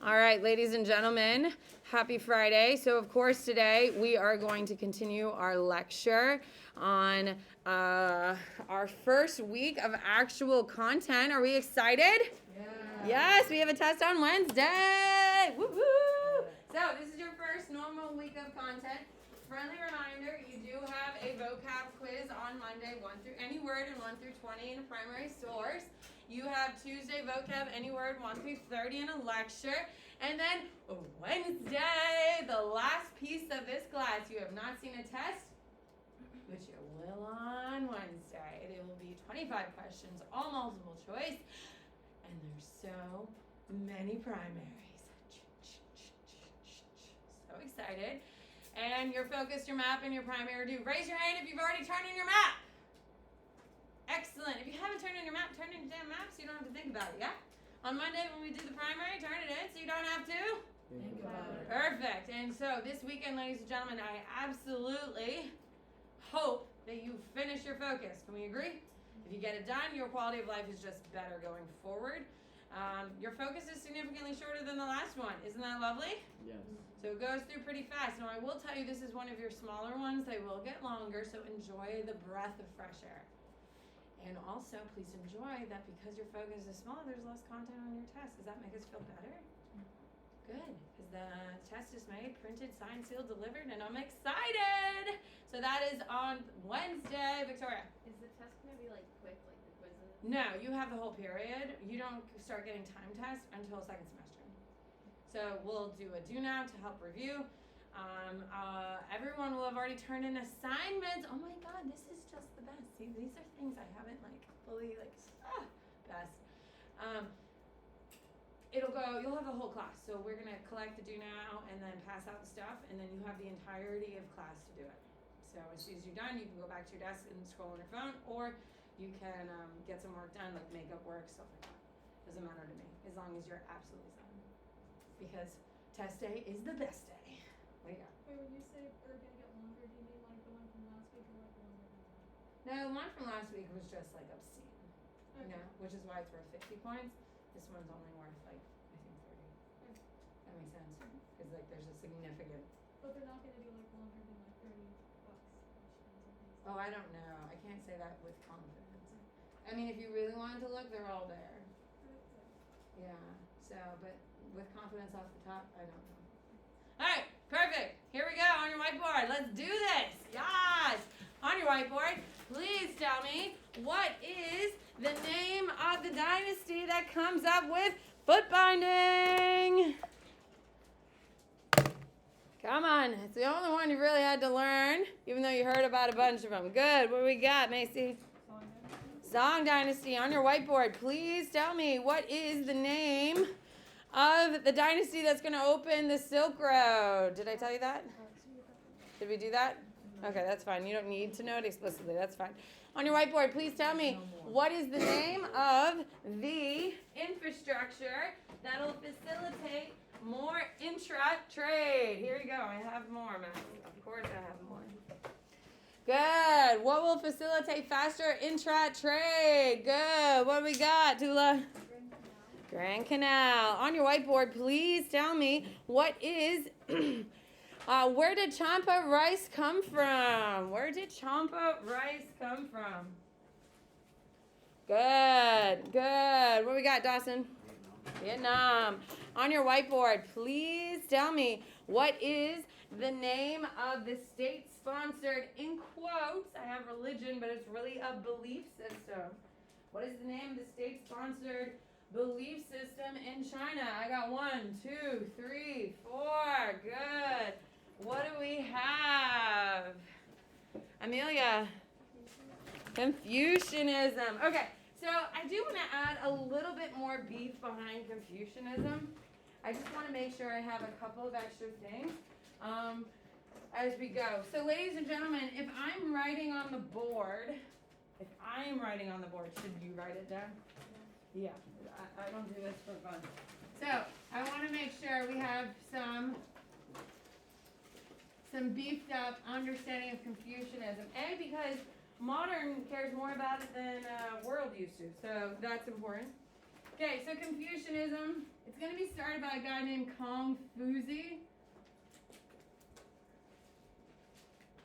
All right, ladies and gentlemen, happy Friday. So, of course, today we are going to continue our lecture on our first week of actual content. Are we excited? Yeah. Yes, we have a test on Wednesday. Woo-hoo! So, this is your first normal week of content. Friendly reminder, you do have a vocab quiz on Monday, 1 through any word and 1 through 20 in a primary source. You have Tuesday vocab, any word, 1 through 30 in a lecture. And then Wednesday, the last piece of this class. You have not seen a test, which you will on Wednesday. There will be 25 questions, all multiple choice. And there's so many primaries. So excited. And your focus, your map, and your primary due. Raise your hand if you've already turned in your map. Excellent. If you haven't turned in your map, turn in your damn map so you don't have to think about it, yeah? On Monday when we do the primary, turn it in so you don't have to Think about it. Perfect. And so this weekend, ladies and gentlemen, I absolutely hope that you finish your focus. Can we agree? If you get it done, your quality of life is just better going forward. Your focus is significantly shorter than the last one. Isn't that lovely? Yes. So it goes through pretty fast. Now I will tell you this is one of your smaller ones. They will get longer, so enjoy the breath of fresh air. And also, please enjoy that because your focus is small, there's less content on your test. Does that make us feel better? Good, because the test is made, printed, signed, sealed, delivered, and I'm excited! So that is on Wednesday, Victoria. Is the test going to be like quick, like the quizzes? No, you have the whole period. You don't start getting time tests until second semester. So we'll do a do now to help review. Everyone will have already turned in assignments. Oh my God, this is just the best. See, these are things I haven't fully best. You'll have the whole class. So we're gonna collect the do now and then pass out the stuff, and then you have the entirety of class to do it. So as soon as you're done, you can go back to your desk and scroll on your phone, or you can get some work done, like makeup work, stuff like that. Doesn't matter to me, as long as you're absolutely done. Because test day is the best day. What do you got? Wait, when you say we're gonna get longer, do you mean like the one from last week or like the one we're gonna do? No, the one from last week was just obscene. Okay. You know, which is why it's worth 50 points. This one's only worth I think 30. Okay. That makes sense. Because there's a significant. But they're not gonna do like longer than like 30 bucks questions and things. Oh, I don't know. I can't say that with confidence. I mean, if you really wanted to look, they're all there. Yeah. So, but with confidence off the top, I don't know. All right, perfect. Here we go on your whiteboard. Let's do this. Yes. On your whiteboard, please tell me what is the name of the dynasty that comes up with foot binding? Come on. It's the only one you really had to learn, even though you heard about a bunch of them. Good. What do we got, Macy? Song Dynasty. On your whiteboard, please tell me what is the name of the dynasty that's going to open the Silk Road. Did I tell you that? Did we do that? Okay, that's fine. You don't need to know it explicitly. That's fine. On your whiteboard, please tell me what is the name of the infrastructure that'll facilitate more intra-trade. Here you go. I have more, Matt. Of course I have more. Good. What will facilitate faster intra-trade? Good. What do we got, Tula? Grand Canal. On your whiteboard, please tell me what is, where did Champa rice come from? Where did Champa rice come from? Good, good. What do we got, Dawson? Vietnam. On your whiteboard, please tell me what is the name of the state-sponsored, in quotes, I have religion, but it's really a belief system. What is the name of the state-sponsored belief system in China? I got 1, 2, 3, 4. Good. What do we have? Amelia. Confucianism. Okay, so I do want to add a little bit more beef behind Confucianism. I just want to make sure I have a couple of extra things as we go. So ladies and gentlemen, if I'm writing on the board, should you write it down? Yeah, I don't do this for fun. So I want to make sure we have some beefed up understanding of Confucianism. A, because modern cares more about it than world used to, so that's important. Okay, so Confucianism It's going to be started by a guy named Confucianism.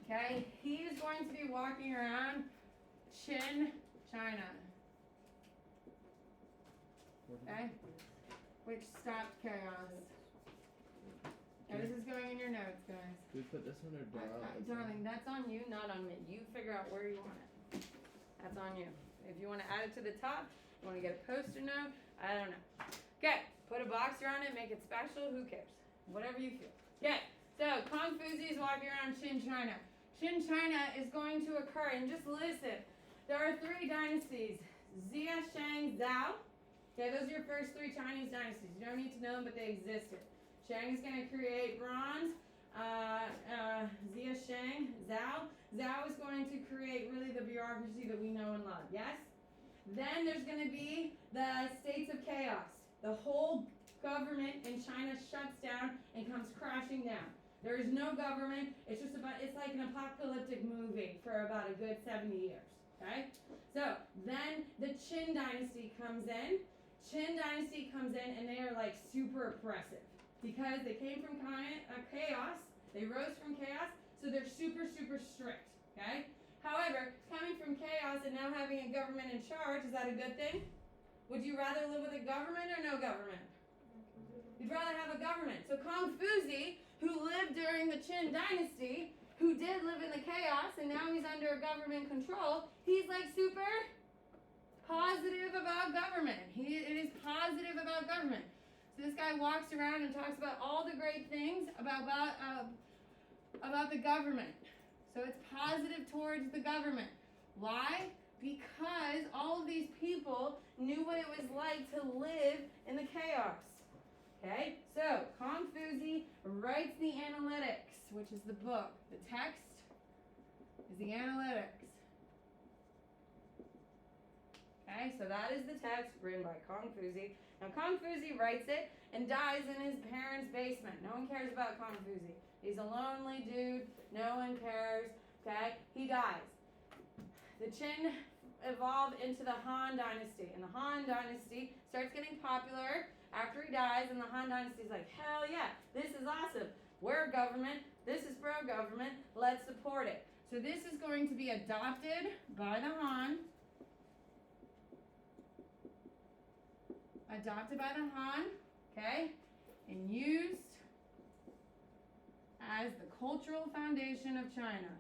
Okay, he is going to be walking around Qin, China. Okay, which stopped chaos. Okay, this is going in your notes, guys. We put this under Darling, that's on you, not on me. You figure out where you want it. That's on you. If you want to add it to the top, you want to get a post-it note, I don't know. Okay, put a box around it, make it special, who cares? Whatever you feel. Okay, so Confucius is walking around Qin, China. Qin, China is going to occur, and just listen. There are 3 dynasties, Xia, Shang, Zhao. Okay, those are your first 3 Chinese dynasties. You don't need to know them, but they existed. Shang is going to create bronze. Xia, Shang, Zhao. Zhao is going to create really the bureaucracy that we know and love. Yes? Then there's going to be the states of chaos. The whole government in China shuts down and comes crashing down. There is no government. It's like an apocalyptic movie for about a good 70 years. Okay? So then the Qin dynasty comes in. Qin dynasty comes in and they are like super oppressive because they came from chaos. They rose from chaos, so they're super, super strict. Okay? However, coming from chaos and now having a government in charge, is that a good thing? Would you rather live with a government or no government? You'd rather have a government. So Confucius, who lived during the Qin dynasty, who did live in the chaos, and now he's under government control, he's like super positive about government. It is positive about government. So this guy walks around and talks about all the great things about the government. So it's positive towards the government. Why? Because all of these people knew what it was like to live in the chaos. Okay, so Confucius writes the Analytics, which is the book. The text is the Analytics. Okay, so that is the text written by Confucius. Now Confucius writes it and dies in his parents' basement. No one cares about Confucius. He's a lonely dude. No one cares. Okay, he dies. The Qin evolved into the Han Dynasty, and the Han Dynasty starts getting popular after he dies, and the Han Dynasty is like, hell yeah, this is awesome. We're government. This is pro-government. Let's support it. So this is going to be adopted by the Han. Adopted by the Han, okay, and used as the cultural foundation of China.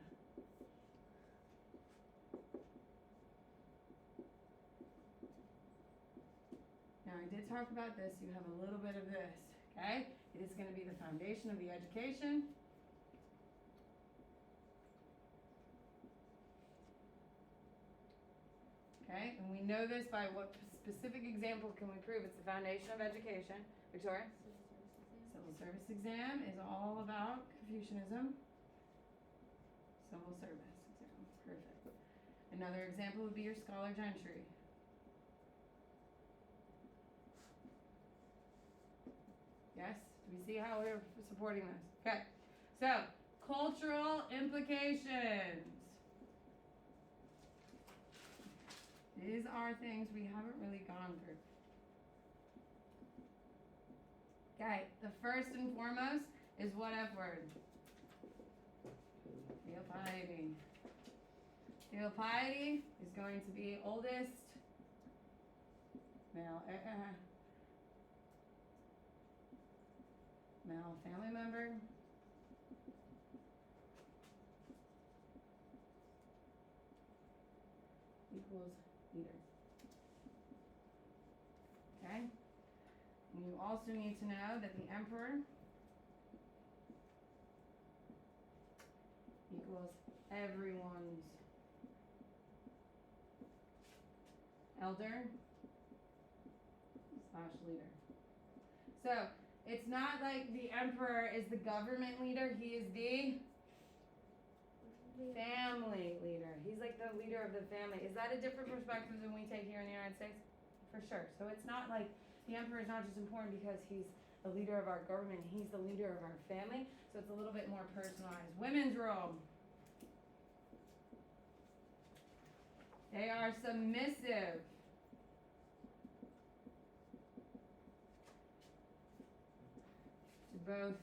Now, I did talk about this. You have a little bit of this, okay? It is going to be the foundation of the education. Okay, and we know this by what specific example can we prove it's the foundation of education? Victoria? Civil service exam is all about Confucianism. Civil service exam, perfect. Another example would be your scholar gentry. Yes? Do we see how we're supporting this? Okay, so cultural implications. These are things we haven't really gone through. Okay, the first and foremost is what F word? Filial piety. Filial piety is going to be oldest male male family member. Equals leader. Okay? And you also need to know that the emperor equals everyone's elder / leader. So it's not like the emperor is the government leader, he is the family leader. He's like the leader of the family. Is that a different perspective than we take here in the United States? For sure. So it's not like the emperor is not just important because he's the leader of our government, he's the leader of our family. So it's a little bit more personalized. Women's role. They are submissive. both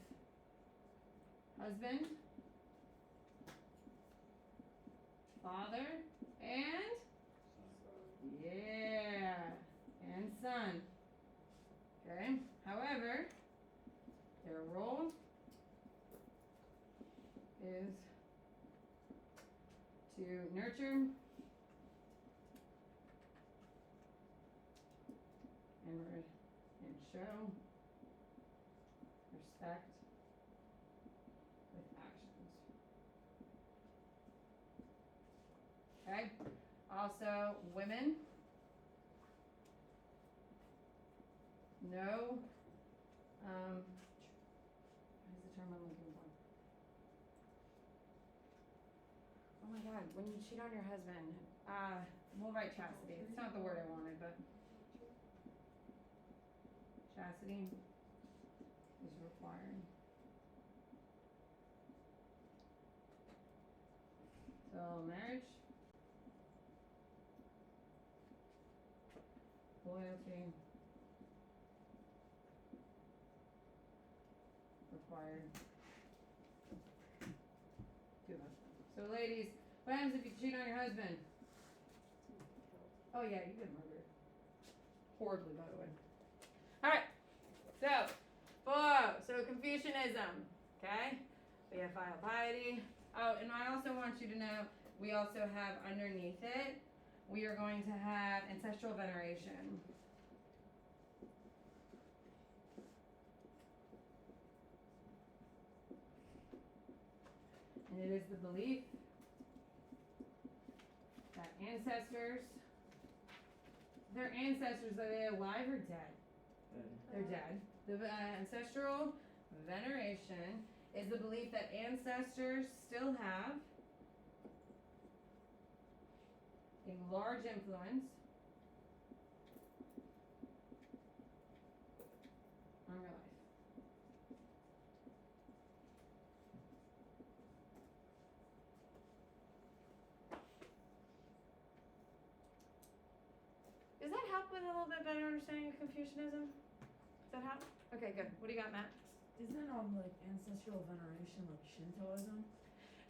husband, father, and and son. Okay. However, their role is to nurture and show respect with actions. Okay. Also, women. No. What is the term I'm looking for? Oh my God! When you cheat on your husband, we'll write chastity. It's not the word I wanted, but chastity is required. So marriage, loyalty, required to husband. So ladies, what happens if you cheat on your husband? Oh yeah, you get murdered. Horribly, by the way. Alright, so Confucianism, okay? We have filial piety. Oh, and I also want you to know, we also have underneath it, we are going to have ancestral veneration. And it is the belief that their ancestors, are they alive or dead? They're dead. The ancestral veneration is the belief that ancestors still have a large influence on your life. Does that help with a little bit better understanding of Confucianism? Does that help? Okay, good. What do you got, Matt? Isn't like ancestral veneration like Shintoism?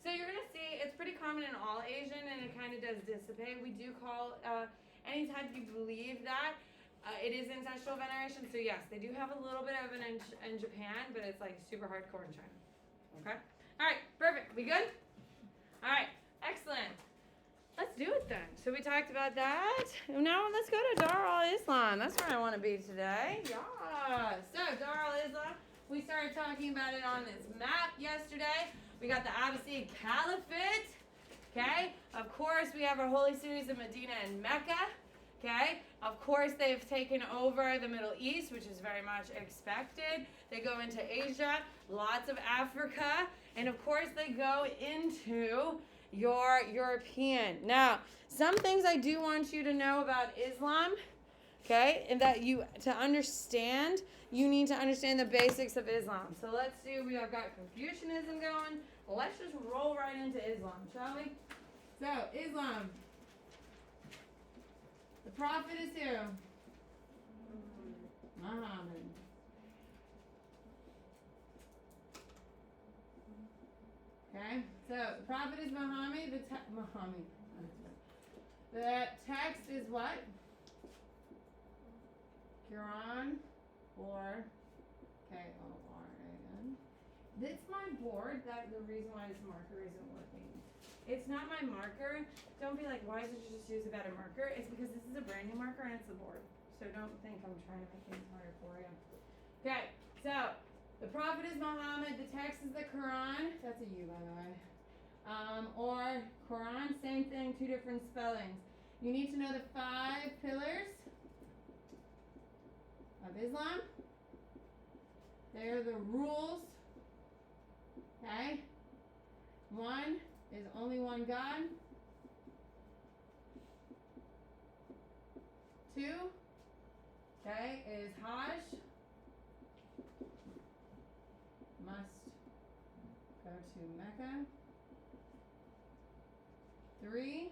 So you're gonna see it's pretty common in all Asian, and it kind of does dissipate. We do call anytime you believe that it is ancestral veneration. So yes, they do have a little bit of it in Japan, but it's like super hardcore in China. Okay. All right. Perfect. We good? All right. Excellent. Let's do it then. So we talked about that. Now let's go to Dar al-Islam. That's where I want to be today. Yeah. So Dar al-Islam, we started talking about it on this map yesterday. We got the Abbasid Caliphate. Okay. Of course, we have our holy cities of Medina and Mecca. Okay. Of course, they've taken over the Middle East, which is very much expected. They go into Asia, lots of Africa, and of course, they go into your European. Now, some things I do want you to know about Islam, okay, and that to understand, you need to understand the basics of Islam. So let's see, we have got Confucianism going. Let's just roll right into Islam, shall we? So, Islam. The prophet is who? Muhammad. Okay, so the prophet is Muhammad. The text is what? Quran or K-O-R-A-N. It's my board. That's the reason why this marker isn't working. It's not my marker. Don't be like, why did you just use a better marker? It's because this is a brand new marker and it's the board. So don't think I'm trying to make things harder for you. Okay, so the prophet is Muhammad. The text is the Quran. That's a U, by the way. Or Quran, same thing, two different spellings. You need to know the 5 pillars of Islam. They are the rules. Okay? 1 is only one God. 2, okay, is Hajj. Must go to Mecca. 3,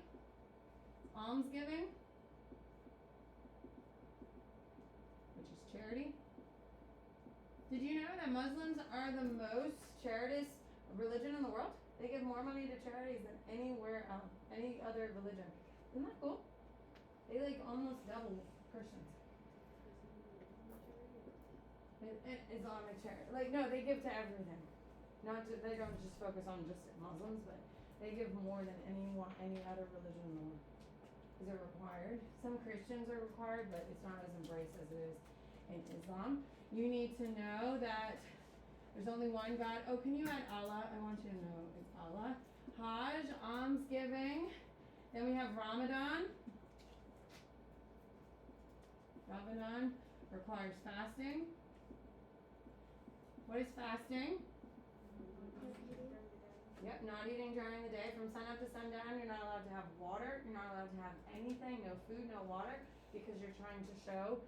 almsgiving, which is charity. Did do you know that Muslims are the most charitous religion in the world? They give more money to charities than anywhere else, any other religion. Isn't that cool? They like almost double Christians. Islamic charity. Like, no, they give to everything. They don't just focus on just Muslims, but they give more than any other religion in the world. Is it required? Some Christians are required, but it's not as embraced as it is in Islam. You need to know that there's only one God. Oh, can you add Allah? I want you to know it's Allah. Hajj, almsgiving. Then we have Ramadan. Ramadan requires fasting. What is fasting? Yep, not eating during the day. From sun up to sundown, you're not allowed to have water. You're not allowed to have anything, no food, no water, because you're trying to show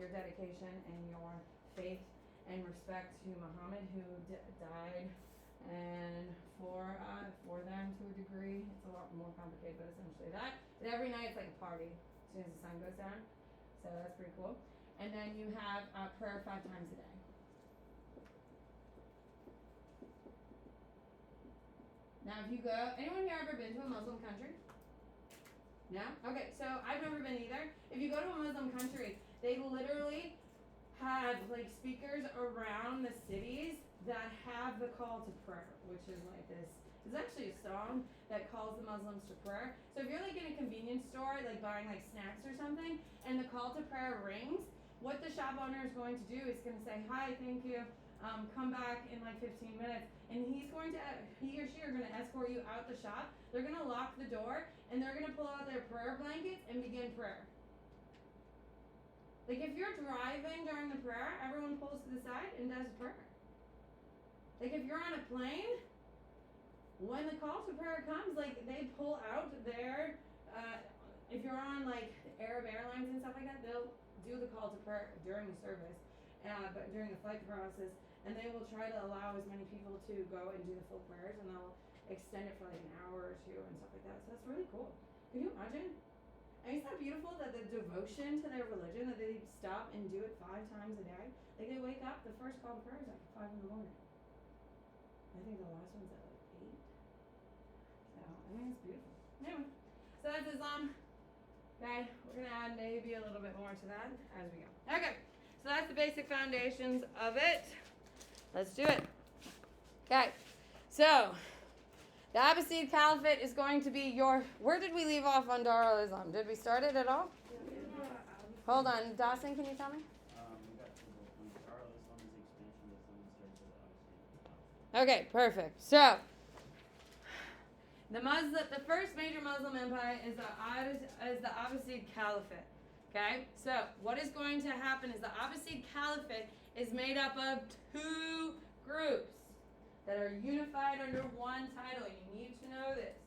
your dedication and your faith and respect to Muhammad, who died, and for them to a degree. It's a lot more complicated, but essentially that. But every night it's like a party as soon as the sun goes down. So that's pretty cool. And then you have prayer 5 times a day. Now, if you go, anyone here ever been to a Muslim country? No? Okay, so I've never been either. If you go to a Muslim country, they literally have like speakers around the cities that have the call to prayer, which is like this. It's actually a song that calls the Muslims to prayer. So if you're like in a convenience store, like buying like snacks or something, and the call to prayer rings, what the shop owner is going to do is going to say, "Hi, thank you. Come back in like 15 minutes." And he or she are going to escort you out the shop. They're going to lock the door, and they're going to pull out their prayer blankets and begin prayer. Like if you're driving during the prayer, everyone pulls to the side and does prayer. Like if you're on a plane, when the call to prayer comes, like they pull out their, if you're on like Arab Airlines and stuff like that, they'll do the call to prayer during the service, but during the flight process, and they will try to allow as many people to go and do the full prayers, and they'll extend it for like an hour or 2 and stuff like that. So that's really cool. Can you imagine? And isn't that beautiful that the devotion to their religion, that they stop and do it 5 times a day? Like they wake up, the first call to prayer is like 5 in the morning. I think the last one's at like 8. So, I mean, it's beautiful. Anyway, so that's Islam. Okay, we're going to add maybe a little bit more to that as we go. Okay, so that's the basic foundations of it. Let's do it. Okay, so the Abbasid Caliphate is going to be your... Where did we leave off on Darul Islam? Did we start it at all? Hold on. Dawson, can you tell me? We got to the point. Darul Islam is the expansion of Islam and starts with the Abbasid. Okay, perfect. So, the first major Muslim empire is the Abbasid Caliphate. Okay, so what is going to happen is the Abbasid Caliphate is made up of 2 groups that are unified under one title. You need to know this.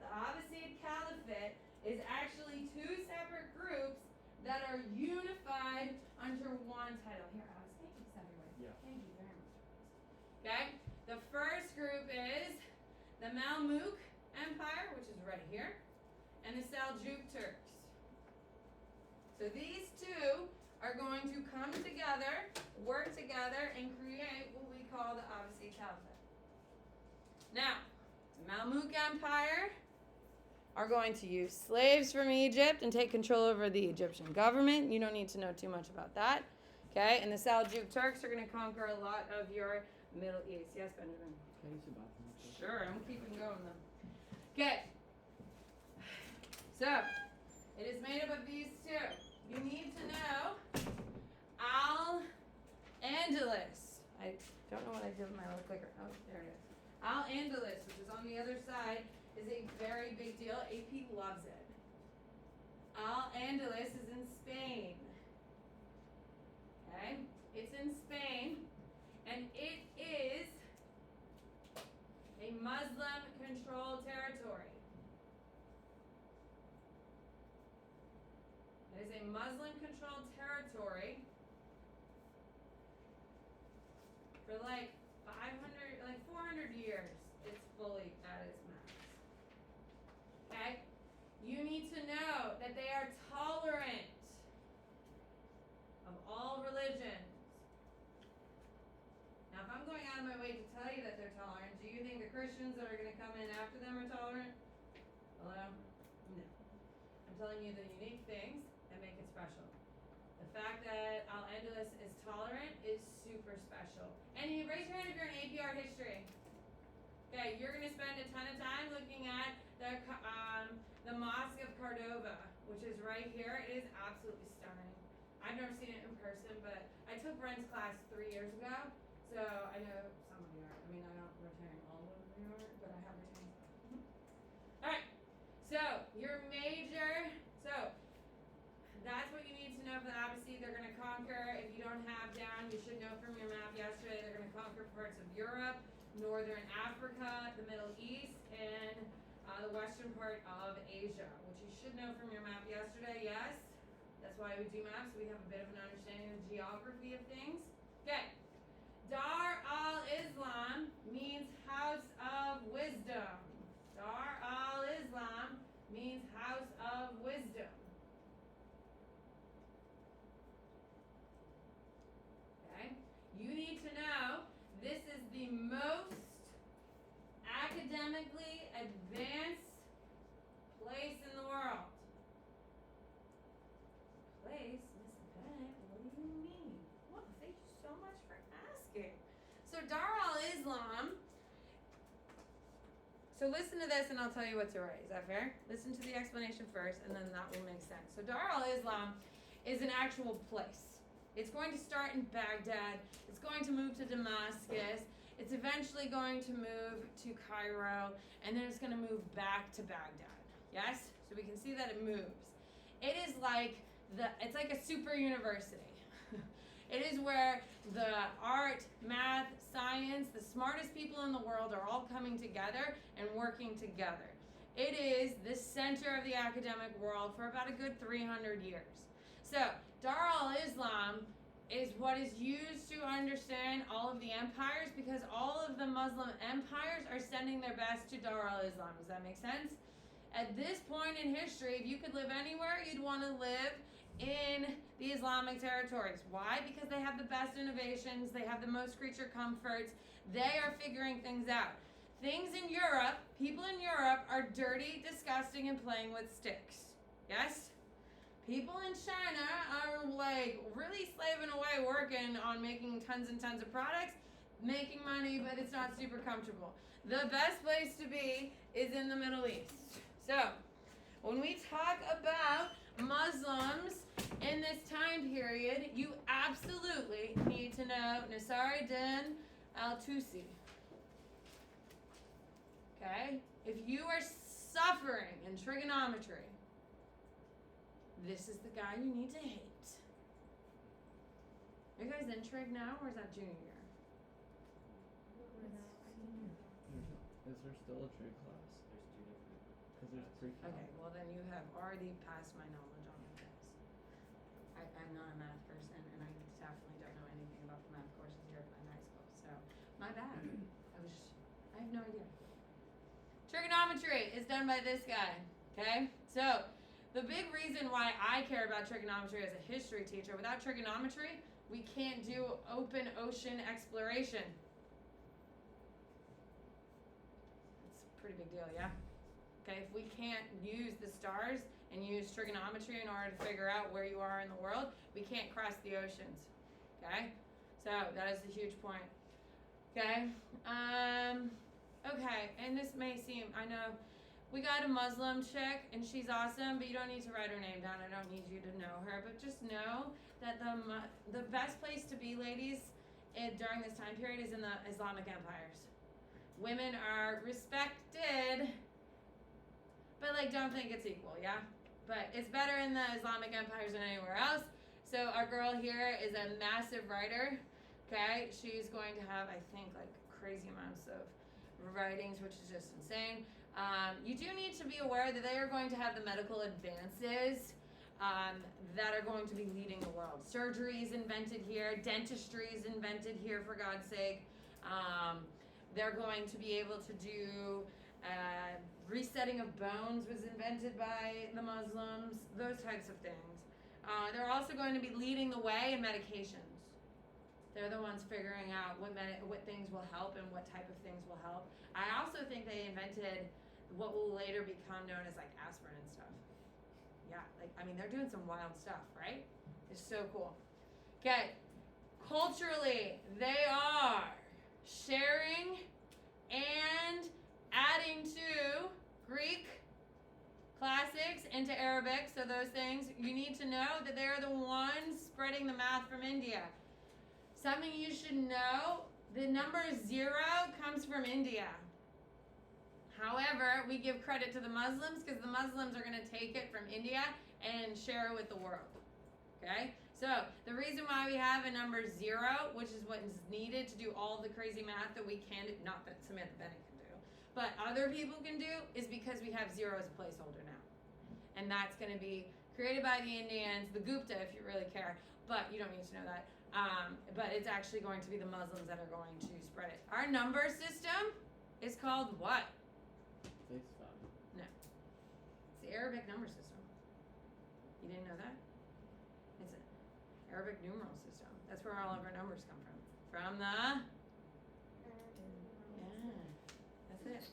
The Abbasid Caliphate is actually 2 separate groups that are unified under one title. Here, Abbas, thank you everywhere. Yeah. Thank you very much. Okay, the first group is the Mamluk Empire, which is right here, and the Seljuk Turks. So these 2 are going to come together, work together, and create what we call the Abbasid Caliphate. Now, the Mamluk Empire are going to use slaves from Egypt and take control over the Egyptian government. You don't need to know too much about that. Okay, and the Seljuk Turks are going to conquer a lot of your Middle East. Yes, Benjamin? Can I use the bathroom? Sure, I'm keeping going though. Okay. So, it is made up of these 2. You need to know Al-Andalus. I don't know what I did with my little clicker. Oh, there it is. Al-Andalus, which is on the other side, is a very big deal. AP loves it. Al-Andalus is in Spain. Okay? It's in Spain, and it is a Muslim-controlled territory. It is a Muslim-controlled territory for like 400 years. It's fully at its max. Okay? You need to know that they are tolerant of all religions. out of my way to tell you that they're tolerant. Do you think the Christians that are going to come in after them are tolerant? Hello? No. I'm telling you the unique things that make it special. The fact that Al-Andalus is tolerant is super special. And you raise your hand if you're in AP Art History. Okay, you're going to spend a ton of time looking at the Mosque of Cordova, which is right here. It is absolutely stunning. I've never seen it in person, but I took Brent's class 3 years ago, so I know some of the art. I mean, I don't retain all of the art, but I have retained some. Alright, so your major, so that's what you need to know for the Abbasid. They're going to conquer, if you don't have down, you should know from your map yesterday, they're going to conquer parts of Europe, Northern Africa, the Middle East, and the western part of Asia, which you should know from your map yesterday, yes? That's why we do maps, so we have a bit of an understanding of the geography of things. Okay. Dar al-Islam means house of wisdom. Dar al-Islam means house of wisdom. Okay. You need to know this is the most academically advanced place in the world. Place, Miss Bennett, what do you mean? Well, thank you so much for asking. So Dar al-Islam, so listen to this and I'll tell you what's right. Is that fair? Listen to the explanation first and then that will make sense. So Dar al-Islam is an actual place. It's going to start in Baghdad. It's going to move to Damascus. It's eventually going to move to Cairo, and then it's going to move back to Baghdad. Yes? So we can see that it moves. It is like it's like a super university. It is where the art, math, science, the smartest people in the world are all coming together and working together. It is the center of the academic world for about a good 300 years. So, Dar al-Islam is what is used to understand all of the empires because all of the Muslim empires are sending their best to Dar al-Islam. Does that make sense? At this point in history, if you could live anywhere, you'd want to live in the Islamic territories. Why? Because they have the best innovations, they have the most creature comforts, they are figuring things out. Things in Europe, people in Europe are dirty, disgusting, and playing with sticks. Yes? People in China are like really slaving away working on making tons and tons of products, making money, but it's not super comfortable. The best place to be is in the Middle East. So, when we talk about Muslims in this time period, you absolutely need to know Nasar ad-Din al-Tusi. Okay? If you are suffering in trigonometry, this is the guy you need to hate. Are you guys in trig now, or is that junior year? Is there still a trig class? There's two different. Because there's pre. Okay, well then you have already passed my knowledge on this. I'm not a math person, and I definitely don't know anything about the math courses here at my high school, so my bad. I have no idea. Trigonometry is done by this guy, okay? So, the big reason why I care about trigonometry as a history teacher, without trigonometry, we can't do open ocean exploration. It's a pretty big deal, yeah? Okay, if we can't use the stars and use trigonometry in order to figure out where you are in the world, we can't cross the oceans, okay? So, that is a huge point, okay? Okay, and this may seem, I know, we got a Muslim chick, and she's awesome, but you don't need to write her name down. I don't need you to know her, but just know that the best place to be, ladies, during this time period is in the Islamic empires. Women are respected, but, like, don't think it's equal, yeah? But it's better in the Islamic empires than anywhere else. So our girl here is a massive writer, okay? She's going to have, I think, like, crazy amounts of writings, which is just insane. You do need to be aware that they are going to have the medical advances that are going to be leading the world. Surgery is invented here. Dentistry is invented here, for God's sake. They're going to be able to do resetting of bones was invented by the Muslims, those types of things. They're also going to be leading the way in medications. They're the ones figuring out what things will help and what type of things will help. I also think they invented what will later become known as like aspirin and stuff. Yeah, like I mean they're doing some wild stuff, right? It's so cool. Okay, culturally they are sharing and adding to Greek classics into Arabic. So those things you need to know that they're the ones spreading the math from India. Something you should know: the number 0 comes from India. However, we give credit to the Muslims because the Muslims are going to take it from India and share it with the world. Okay? So, the reason why we have a number 0, which is what is needed to do all the crazy math that we can do, not that Samantha Bennett can do, but other people can do, is because we have 0 as a placeholder now. And that's going to be created by the Indians, the Gupta if you really care, but you don't need to know that. But it's actually going to be the Muslims that are going to spread it. Our number system is called what? Face value. No. It's the Arabic number system. You didn't know that? It's an Arabic numeral system. That's where all of our numbers come from. From the... Yeah. That's it.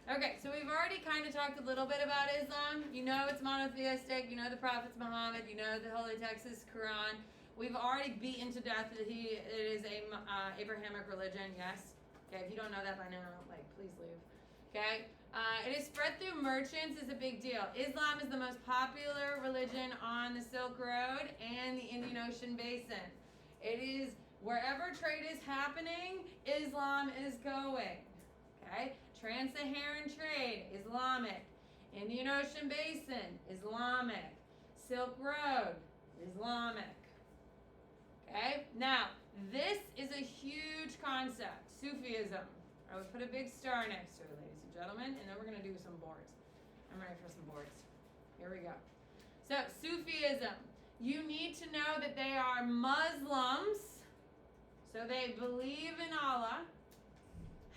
Alright. So we've already kind of talked a little bit about Islam. You know it's monotheistic. You know the prophet's Muhammad. You know the holy text is Quran. We've already beaten to death that it is a Abrahamic religion. Yes. Okay, if you don't know that by now, like, please leave. Okay? It is spread through merchants is a big deal. Islam is the most popular religion on the Silk Road and the Indian Ocean Basin. It is wherever trade is happening, Islam is going. Okay? Trans-Saharan trade, Islamic. Indian Ocean Basin, Islamic. Silk Road, Islamic. Okay? Now, this is a huge concept, Sufism. I would put a big star next to it, ladies and gentlemen, and then we're going to do some boards. I'm ready for some boards. Here we go. So, Sufism. You need to know that they are Muslims, so they believe in Allah.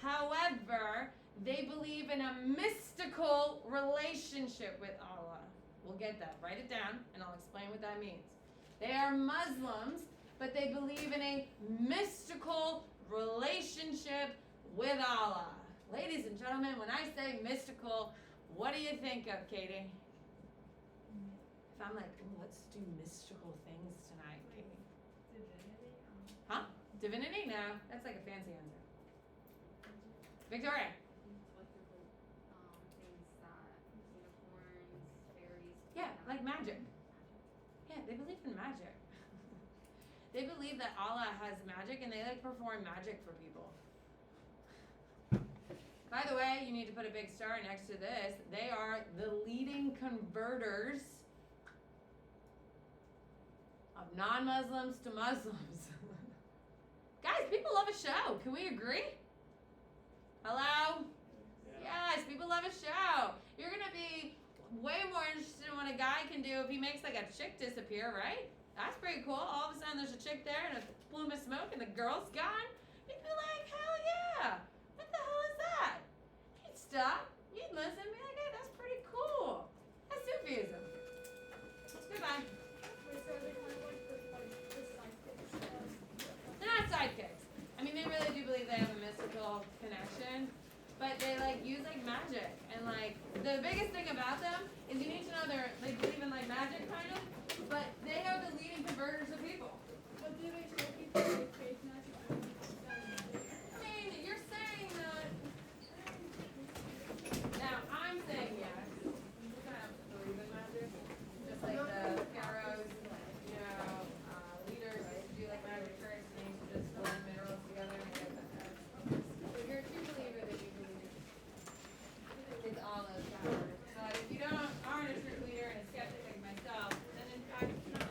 However, they believe in a mystical relationship with Allah. We'll get that. Write it down, and I'll explain what that means. They are Muslims, but they believe in a mystical relationship with Allah. Ladies and gentlemen, when I say mystical, what do you think of, Katie? If I'm like, ooh, let's do mystical things tonight, Katie. Divinity? Huh? Divinity? No, that's like a fancy answer. Victoria? Like the things that unicorns, fairies. Yeah, like magic. Yeah, they believe in magic. They believe that Allah has magic and they like perform magic for people. By the way, you need to put a big star next to this. They are the leading converters of non-Muslims to Muslims. Guys, people love a show. Can we agree? Hello? Yes, people love a show. You're going to be way more interested in what a guy can do if he makes like a chick disappear, right? That's pretty cool. All of a sudden there's a chick there and a plume of smoke and the girl's gone. You'd be like, hell yeah. What the hell is that? You'd stop. You'd listen and be like, hey, that's pretty cool. That's Sufism. Goodbye. Wait, so are they kind of like the sidekicks? They're not sidekicks. I mean, they really do believe they have a mystical connection, but they like use like magic and like the biggest thing about them is you need to know they believe in like magic kind of, but they are the leading converters of people. But do they show people like fake magic? I mean, you're saying that. Now I'm saying yes. You kind of believe in magic, just like the pharaohs, leaders used to do like magic tricks and they used to just blend minerals together and get that. If you're a true believer, then you believe it's all those powers. But if you aren't a true leader and a skeptic like myself, then in fact, no.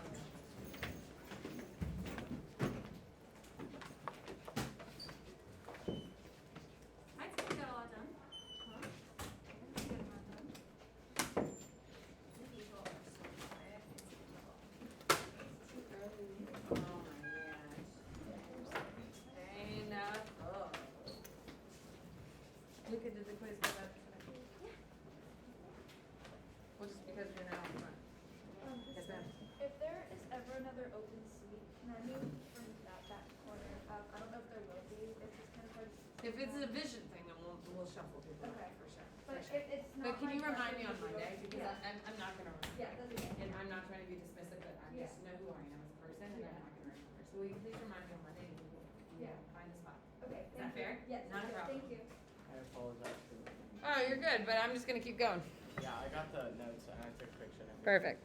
If it's a vision thing, then we'll shuffle people Okay. for sure. But For sure. if it's not. But can you my remind me on preference, Monday, because yeah. I'm not gonna remember. Yeah, that's okay. And I'm not trying to be dismissive, but I Yeah. just know who I am as a person, and Yeah. I'm not gonna remember. So will you please remind me on Monday, and we will Yeah. find a spot. Okay. Is that fair? Yes. Not a okay, problem. Thank you. I apologize for that. Oh, you're good, but I'm just gonna keep going. Yeah, I got the notes and I took a picture. Perfect.